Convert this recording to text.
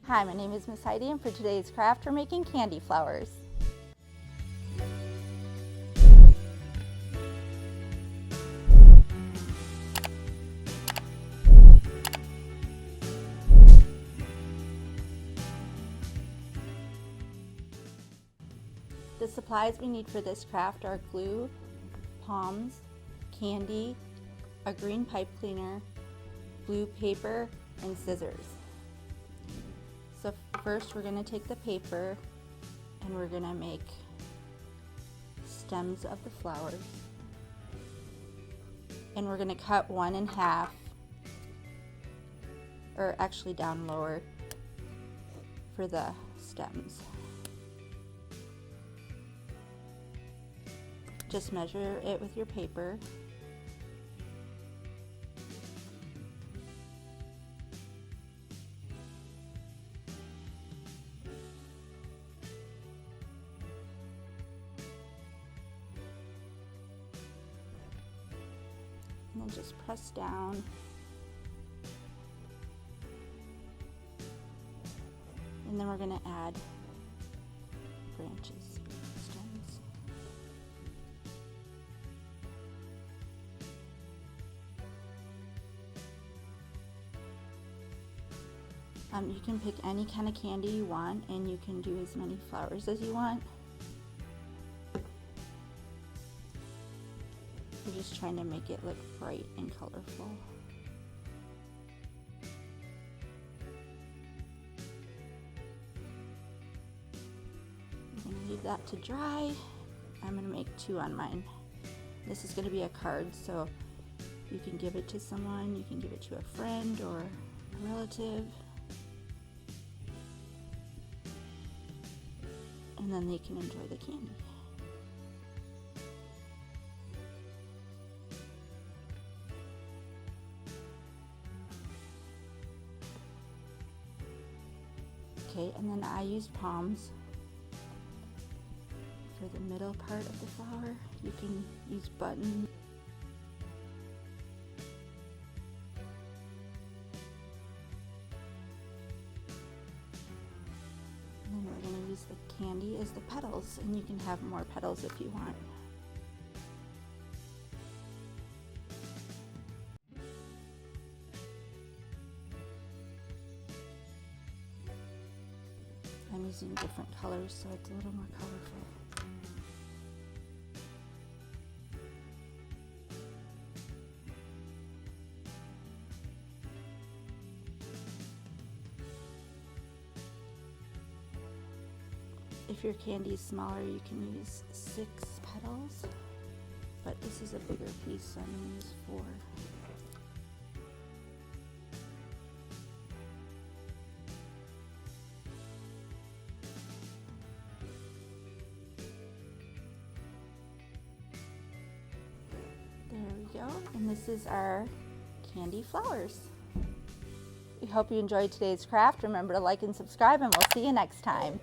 Hi, my name is Miss Heidi, and for today's craft we're making candy flowers. The supplies we need for this craft are glue, palms, candy, a green pipe cleaner, blue paper, and scissors. So first we're going to take the paper and we're going to make stems of the flowers. And we're going to cut one in half, or actually down lower for the stems. Just measure it with your paper. And then just press down. And then we're going to add branches, stems. You can pick any kind of candy you want, and you can do as many flowers as you want. We're just trying to make it look bright and colorful. I'm going to leave that to dry. I'm going to make two on mine. This is going to be a card, so you can give it to someone, you can give it to a friend or a relative. And then they can enjoy the candy. Okay, and then I use palms for the middle part of the flower. You can use buttons. And then we're going to use the candy as the petals, and you can have more petals if you want. I'm using different colors so it's a little more colorful. If your candy is smaller, you can use 6 petals, but this is a bigger piece, so I'm going to use 4. There we go, and this is our candy flowers. We hope you enjoyed today's craft. Remember to like and subscribe, and we'll see you next time.